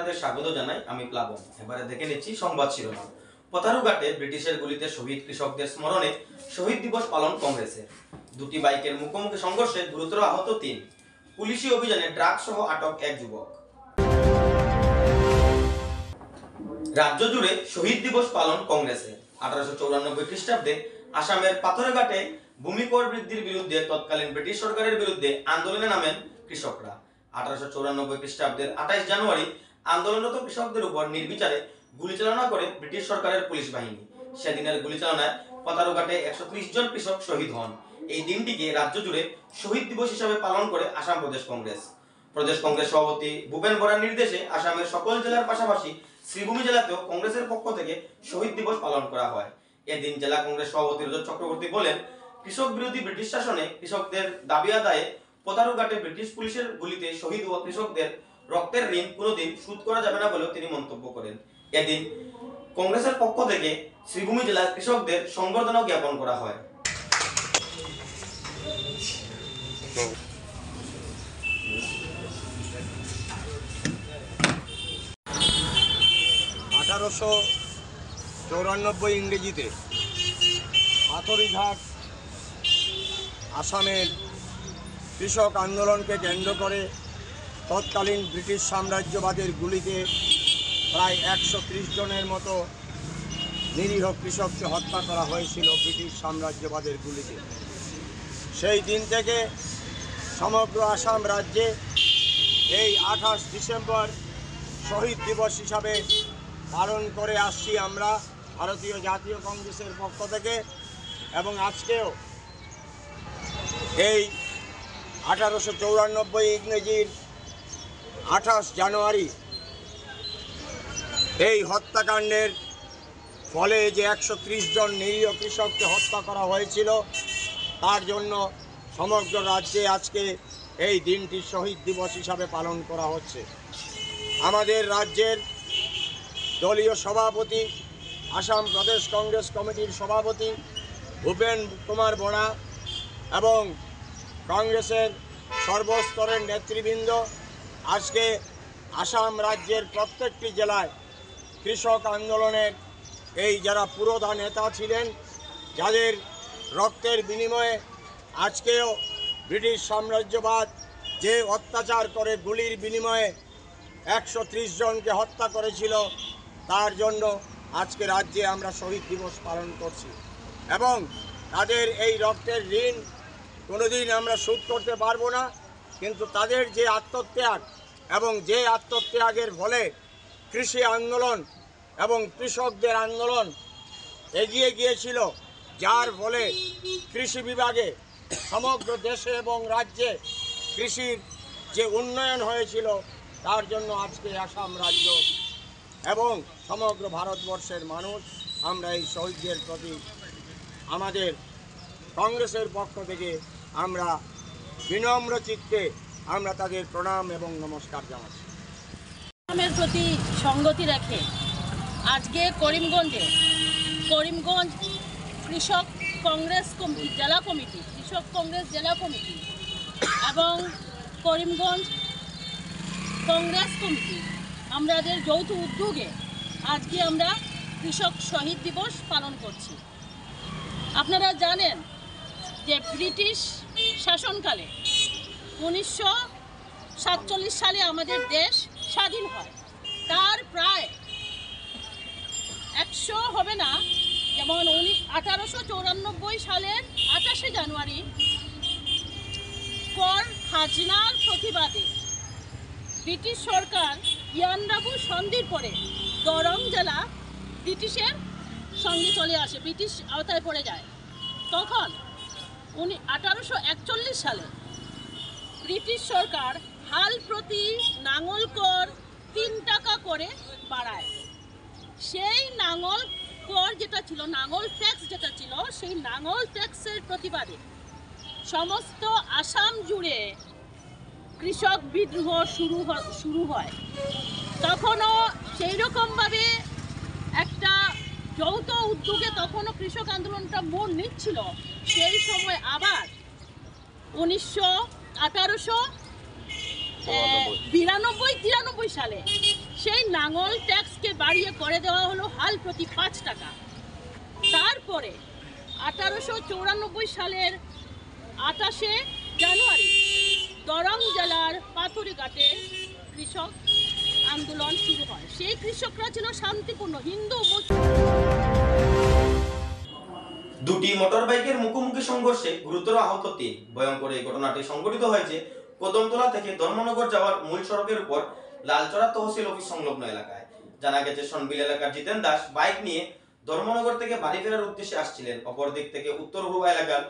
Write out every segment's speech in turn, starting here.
আপনাদের স্বাগত জানাই। আমি প্লাবন। এবারে দেখে নিচ্ছি সংবাদ শিরোনাম। পথারুঘাটে ব্রিটিশের গুলিতে শহীদ কৃষকদের স্মরণে শহীদ দিবস পালন কংগ্রেসের। দুটি বাইকের মুখোমুখি সংঘর্ষে গুরুতর আহত 3। পুলিশি অভিযানে ট্রাক সহ আটক 1 যুবক। রাজ্য জুড়ে শহীদ দিবস পালন কংগ্রেসের। 1894 খ্রিস্টাব্দে আসামের পাথরঘাটে ভূমি কর বৃদ্ধির বিরুদ্ধে তৎকালীন ব্রিটিশ সরকারের বিরুদ্ধে আন্দোলনে নামেন কৃষকরা। 1894 খ্রিস্টাব্দের 28 জানুয়ারি আন্দোলনরত কৃষকদের উপর নির্বিচারে গুলিচালনা করে ব্রিটিশ সরকারের পুলিশ বাহিনী। সেদিনের গুলিচালনায় পথারঘাটে 130 জন কৃষক শহীদ হন। এই দিনটিকে রাজ্য জুড়ে শহীদ দিবস হিসাবে পালন করে আসাম প্রদেশ কংগ্রেস। প্রদেশ কংগ্রেস সভাপতি ভূপেন বরার নির্দেশে আসামের সকল জেলার পাশাপাশি শ্রীভূমি জেলাতেও কংগ্রেসের পক্ষ থেকে শহীদ দিবস পালন করা হয়। এদিন জেলা কংগ্রেস সভাপতি রজত চক্রবর্তী বলেন, কৃষক বিরোধী ব্রিটিশ শাসনে কৃষকদের দাবি আদায়ে পথারঘাটে ব্রিটিশ পুলিশের গুলিতে শহীদ হওয়া কৃষকদের রক্তের ঋণ কোনোদিন শোধ করা যাবে না বলেও তিনি মন্তব্য করেন। এদিন কংগ্রেসের পক্ষ থেকে শ্রীভূমি জেলার কৃষকদের সংবর্ধনা জ্ঞাপন করা হয়। 1894 ইংরেজিতে পাথরঘাট আসামের কৃষক আন্দোলনকে কেন্দ্র করে তৎকালীন ব্রিটিশ সাম্রাজ্যবাদের গুলিতে প্রায় 130 জনের মতো নিরীহ কৃষককে হত্যা করা হয়েছিল ব্রিটিশ সাম্রাজ্যবাদের গুলিতে। সেই দিন থেকে সমগ্র আসাম রাজ্যে এই 28 ডিসেম্বর শহীদ দিবস হিসাবে পালন করে আসছি আমরা ভারতীয় জাতীয় কংগ্রেসের পক্ষ থেকে। এবং আজকেও এই 1894 ইংরেজির 28 জানুয়ারি এই হত্যাকাণ্ডের ফলে যে 130 জন নিরীহ কৃষককে হত্যা করা হয়েছিল, তার জন্য সমগ্র রাজ্যে আজকে এই দিনটি শহীদ দিবস হিসাবে পালন করা হচ্ছে। আমাদের রাজ্যের দলীয় সভাপতি, আসাম প্রদেশ কংগ্রেস কমিটির সভাপতি ভূপেন কুমার বরা এবং কংগ্রেসের সর্বস্তরের নেতৃবৃন্দ আজকে আসাম রাজ্যের প্রত্যেকটি জেলায় কৃষক আন্দোলনের এই যারা পুরোধা নেতা ছিলেন, যাদের রক্তের বিনিময়ে আজকেও ব্রিটিশ সাম্রাজ্যবাদ যে অত্যাচার করে গুলির বিনিময়ে 130 জনকে হত্যা করেছিল, তার জন্য আজকে রাজ্যে আমরা শহীদ দিবস পালন করছি। এবং তাদের এই রক্তের ঋণ কোনোদিন আমরা শোধ করতে পারবো না, কিন্তু তাদের যে আত্মত্যাগ এবং যে আত্মত্যাগের ফলে কৃষি আন্দোলন এবং কৃষকদের আন্দোলন এগিয়ে গিয়েছিল, যার ফলে কৃষি বিভাগে সমগ্র দেশে এবং রাজ্যে কৃষির যে উন্নয়ন হয়েছিল, তার জন্য আজকে আসাম রাজ্য এবং সমগ্র ভারতবর্ষের মানুষ আমরা এই শহীদদের প্রতি আমাদের কংগ্রেসের পক্ষ থেকে আমরা বিনম্র চিত্তে আমরা তাদের প্রণাম এবং নমস্কার জানাচ্ছি। আসামের প্রতি সঙ্গতি রেখে আজকে করিমগঞ্জ কৃষক কংগ্রেস জেলা কমিটি, কৃষক কংগ্রেস জেলা কমিটি এবং করিমগঞ্জ কংগ্রেস কমিটি আমাদের যৌথ উদ্যোগে আজকে আমরা কৃষক শহীদ দিবস পালন করছি। আপনারা জানেন যে ব্রিটিশ শাসনকালে 1947 সালে আমাদের দেশ স্বাধীন হয়। তার প্রায় 100 হবে না, যেমন 1894 সালের 28 জানুয়ারি কর খাজনার প্রতিবাদে ব্রিটিশ সরকার ইয়ান্ডাবু সন্ধির পরে দরং জেলা ব্রিটিশের সঙ্গে চলে আসে, ব্রিটিশ আওতায় পড়ে যায়। তখন 1841 সালে ব্রিটিশ সরকার হাল প্রতি নাঙল কর 3 টাকা করে বাড়ায়। সেই নাঙল কর যেটা ছিল, নাঙল ট্যাক্স যেটা ছিল, সেই নাঙল ট্যাক্সের প্রতিবাদে সমস্ত আসাম জুড়ে কৃষক বিদ্রোহ শুরু হয়। তখনও সেই রকমভাবে একটা যৌথ উদ্যোগে তখনও কৃষক আন্দোলনটা মোড় নিচ্ছিল। সেই সময় আবার 1892-93 সালে সেই নাঙল ট্যাক্সকে বাড়িয়ে করে দেওয়া হলো হাল প্রতি 5 টাকা। তারপরে 1894 সালের 28শে জানুয়ারি দরং জেলার পাথরঘাটে কৃষক আন্দোলন শুরু হয়। সেই কৃষকরা ছিল শান্তিপূর্ণ হিন্দু দুটি মোটর বাইকের মুখোমুখি সংঘর্ষে গুরুতর আহত 3। ভয়ঙ্কর এই ঘটনাটি সংঘটিত হয়েছে কদমতলা থেকে ধর্মনগর যাওয়ার মূল সড়কের উপর লালচড়া তহসিল অফিস সংলগ্ন এলাকায়। জানা গেছে সনবিল এলাকার জিতেন দাস বাইক নিয়ে ধর্মনগর থেকে বাড়ি ফেরার উদ্দেশ্যে আসছিলেন। অপর দিক থেকে উত্তর হুড়া এলাকার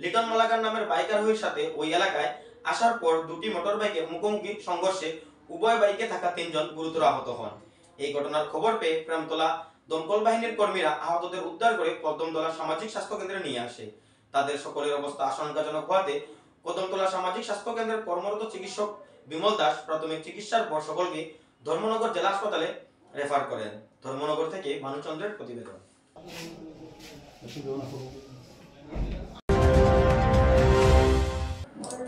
লিটন মালাকার নামের বাইক আরোহীর সাথে ওই এলাকায় আসার পর দুটি মোটর বাইকের মুখোমুখি সংঘর্ষে উভয় বাইকে থাকা 3 জন গুরুতর আহত হন। এই ঘটনার খবর পেয়ে প্রেমতলা দমকল বাহিনীর কর্মীরা আহতদের উদ্ধার করে কদমতলা সামাজিক স্বাস্থ্য কেন্দ্রে নিয়ে আসে। তাদের সকলের অবস্থা আশঙ্কাজনক হওয়াতে কদমতলা সামাজিক স্বাস্থ্য কেন্দ্রের কর্মরত চিকিৎসক বিমল দাস প্রাথমিক চিকিৎসার পর সকলকে ধর্মনগর জেলা হাসপাতালে রেফার করেন। ধর্মনগর থেকে ভানুচন্দ্রের প্রতিবেদন।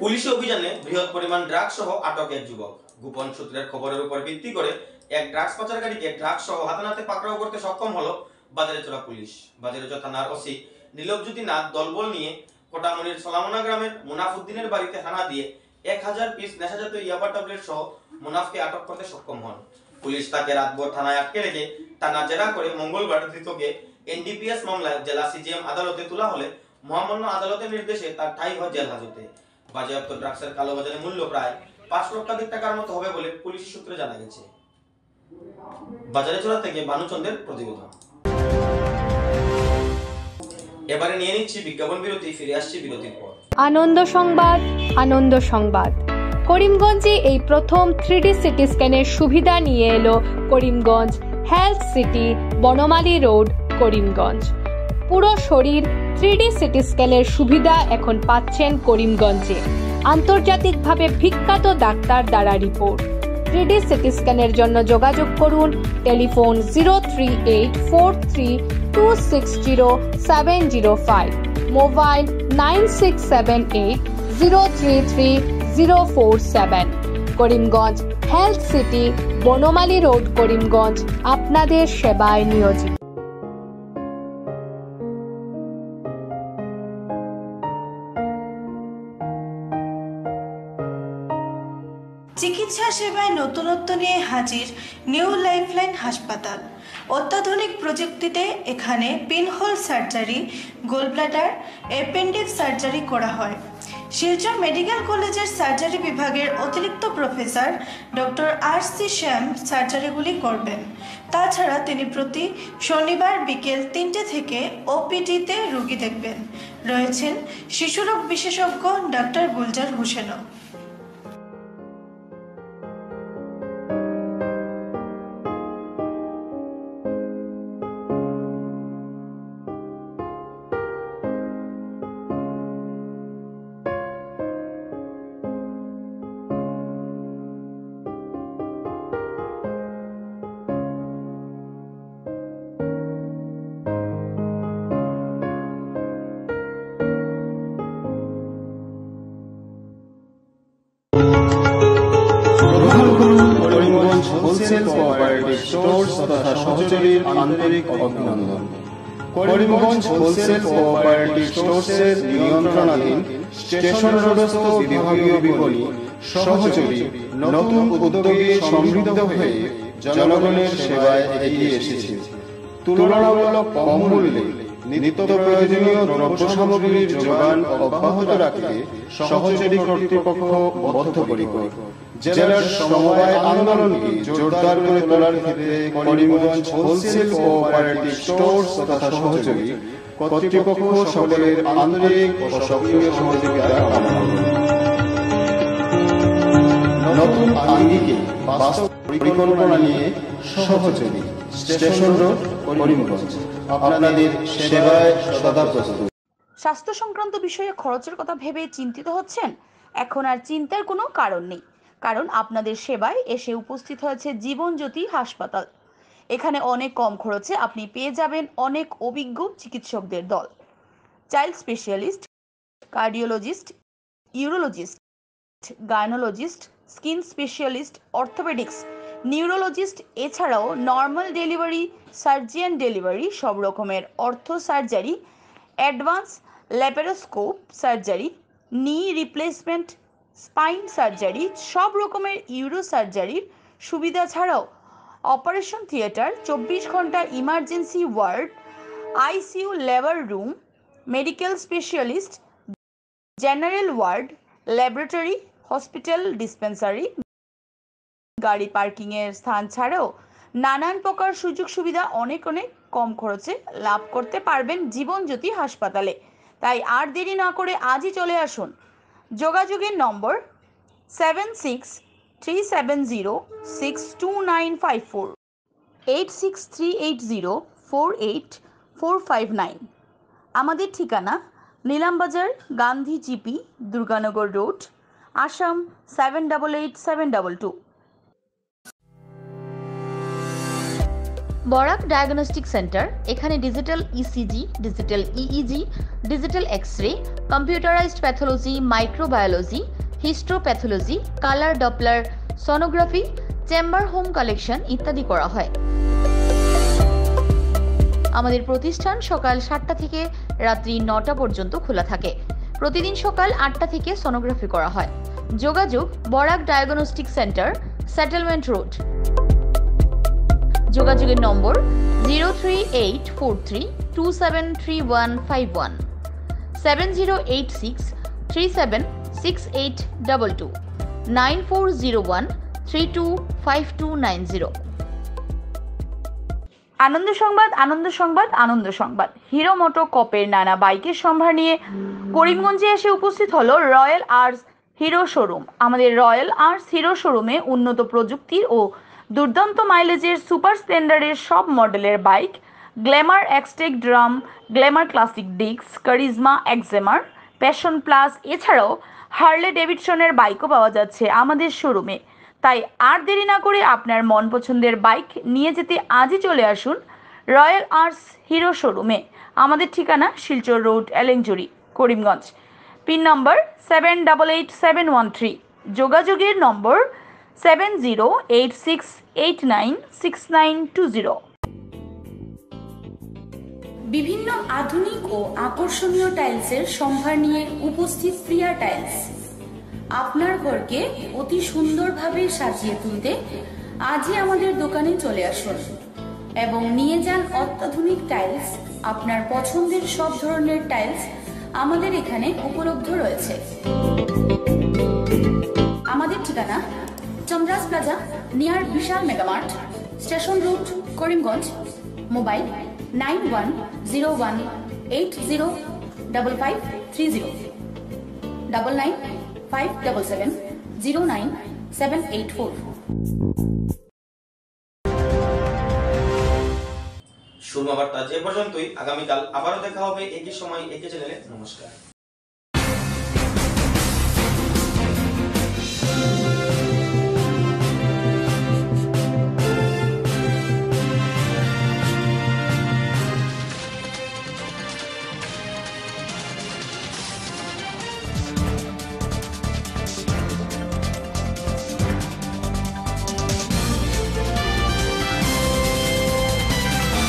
পুলিশি অভিযানে বৃহৎ পরিমাণ ড্রাগস সহ আটক এক যুবক। গোপন সূত্রের খবরের উপর ভিত্তি করে এক ড্রাগস পাচারকারীকে ড্রাগস সহ হাতে পাকড়াও করতে সক্ষম হলো বাজারেচড়া পুলিশ। বাজারেচড়া থানার ওসি নীলবজ্যোতি নাথ দলবল নিয়ে কোটামনির সলামনা গ্রামের মুনাফউদ্দিনের বাড়িতে হানা দিয়ে 1000 পিস নেশাজাতীয় ইয়াবা ট্যাবলেট সহ মুনাফকে আটক করতে সক্ষম হন। পুলিশ তাকে রাতভর থানায় আটকে রেখে টানা জেরা করে মঙ্গলবার ধৃতকে এনডিপিএস মামলায় জেলা সিজিএম আদালতে তোলা হলে মহামান্য আদালতের নির্দেশে তার ঠাঁই হয় জেল হাজতে। বাজেয়াপ্ত ড্রাগসের কালোবাজারের মূল্য প্রায় 5 লক্ষাধিক টাকার মতো হবে বলে পুলিশ সূত্রে জানা গেছে। বাজারেচড়া থেকে ভানুচন্দ্রের প্রতিবেদন। এবারে নিয়ে নিচ্ছি বিজ্ঞাপন বিরতি, ফিরে আসছি বিরতির পর। আনন্দ সংবাদ। করিমগঞ্জে এই প্রথম 3D সিটি স্ক্যানের সুবিধা নিয়ে এলো Karimganj health city, Banamali road, Karimganj. পুরো শরীর 3D সিটি স্ক্যানের সুবিধা এখন পাচ্ছেন করিমগঞ্জে। আন্তর্জাতিকভাবে বিখ্যাত ডাক্তার দ্বারা রিপোর্ট। 3D সিটি স্ক্যানের জন্য যোগাযোগ করুন telephone 03843260705, mobile 9678033047। Karimganj health city, Banamali road, Karimganj আপনাদের সেবায় নিয়োজিত। চিকিৎসা সেবায় নতুনত্ব নিয়ে হাজির নিউ লাইফলাইন হাসপাতাল। অত্যাধুনিক প্রযুক্তিতে এখানে pinhole surgery, gallbladder, appendix surgery করা হয়। শিলচর মেডিকেল কলেজের সার্জারি বিভাগের অতিরিক্ত প্রফেসর ডক্টর RC শ্যাম সার্জারিগুলি করবেন। তাছাড়া তিনি প্রতি শনিবার বিকেল 3টে থেকে ওপিডিতে রোগী দেখবেন। রয়েছেন শিশুরোগ বিশেষজ্ঞ ডাক্তার গুলজার হোসেনও। হোলসেল কোঅপারেটিভ স্টোর্স তথা সহযোগীর আন্তরিক অভিনন্দন। করিমগঞ্জ হোলসেল কোঅপারেটিভ স্টোর্সের নিয়ন্ত্রণাধীন স্টেশন রোডস্থ বিভাগীয় বিপণী সহযোগী নতুন উদ্যোগে সমৃদ্ধ হয়ে জনগণের সেবায় এগিয়ে এসেছে। তুলনামূলক কম মূল্যে নিত্য প্রয়োজনীয় দ্রব্য সামগ্রীর যোগান অব্যাহত রাখতে সহযোগী কর্তৃপক্ষ বদ্ধপরিকর। জেলার সমবায় আন্দোলনকে জোরদার করে তোলার ক্ষেত্রে করিমগঞ্জ হোলসেল কোঅপারেটিভ স্টোর্স তথা সহযোগী কর্তৃপক্ষ সকলের আন্তরিক ও সক্রিয় সহযোগিতা কামনা করে নতুন আঙ্গিকে বাস্তব পরিকল্পনা নিয়ে সহযোগী স্টেশন রোড, করিমগঞ্জ আপনাদের সেবায় সদা প্রস্তুত। স্বাস্থ্য সংক্রান্ত বিষয়ে খরচের কথা ভেবে চিন্তিত হচ্ছেন? এখন আর চিন্তার কোনো কারণ নেই, কারণ আপনাদের সেবায় এসে উপস্থিত হয়েছে জীবনজ্যোতি হাসপাতাল। এখানে অনেক কম খরচে আপনি পেয়ে যাবেন অনেক অভিজ্ঞ চিকিৎসকদের দল। Child specialist, cardiologist, urologist, gynaecologist, skin specialist, orthopaedics, neurologist, এছাড়াও নর্মাল ডেলিভারি, সার্জিয়ান ডেলিভারি, সব রকমের ortho surgery, advance laparoscope surgery, knee replacement, spine surgery, সব রকমের ইউরো সার্জারির সুবিধা ছাড়াও অপারেশন থিয়েটার, 24 ঘন্টা emergency ward, ICU labour room, medical specialist, general ward, laboratory, hospital dispensary, গাড়ি পার্কিংয়ের স্থান ছাড়াও নানান প্রকার সুযোগ সুবিধা অনেক কম খরচে লাভ করতে পারবেন জীবনজ্যোতি হাসপাতালে। তাই আর দেরি না করে আজই চলে আসুন। যোগাযোগের নম্বর 7637062954, 8638048459। আমাদের ঠিকানা Nilambazar, Gandhi GP, Durganagar road, Assam 788722। Barak diagnostic centre, এখানে digital ECG, digital EEG, digital x-ray, computerised pathology, microbiology, histopathology, colour doppler sonography, chamber home collection ইত্যাদি করা হয়। আমাদের প্রতিষ্ঠান সকাল 7টা থেকে রাত্রি 9টা পর্যন্ত খোলা থাকে। প্রতিদিন সকাল 8টা থেকে সোনোগ্রাফি করা হয়। যোগাযোগ Barak diagnostic centre, settlement road. যোগাযোগের নম্বর 03843273151, 7086376822, 9401325290। আনন্দ সংবাদ, আনন্দ সংবাদ, আনন্দ সংবাদ। হিরো মোটো কপের নানা বাইকের সম্ভার নিয়ে করিমগঞ্জে এসে উপস্থিত হলো রয়্যাল আর্টস হিরো শোরুম। আমাদের রয়্যাল আর্টস হিরো শোরুমে উন্নত প্রযুক্তির ও দুর্দান্ত মাইলেজের সুপার স্প্লেন্ডারের সব মডেলের bike, Glamour Xtec drum, Glamour classic disc, Karizma XMR, Passion plus, এছাড়াও হার্লে ডেভিডসনের বাইকও পাওয়া যাচ্ছে আমাদের শোরুমে। তাই আর দেরি না করে আপনার মন পছন্দের বাইক নিয়ে যেতে আজই চলে আসুন রয়্যাল আর্টস হিরো শোরুমে। আমাদের ঠিকানা শিলচর রোড, এলেংজুরি, করিমগঞ্জ। পিন নম্বর 788713। যোগাযোগের নম্বর 7086896920। বিভিন্ন আধুনিক ও আকর্ষণীয় টাইলসের সম্ভার নিয়ে উপস্থিত প্রিয়া টাইলস। আপনার ঘরকে অতি সুন্দরভাবে সাজিয়ে তুলতে আজই আমাদের দোকানে চলে আসুন এবং নিয়ে যান অত্যাধুনিক টাইলস। আপনার পছন্দের সব ধরনের টাইলস আমাদের এখানে উপলব্ধ রয়েছে। আমাদের ঠিকানা Chandras plaza, near Vishal Megamart, station road, Karimganj. Mobile 9101805530, 9957709784। Surma বার্তা যে পর্যন্তই। আগামীকাল আবারও দেখা হবে একই সময় একই চ্যানেলে। নমস্কার।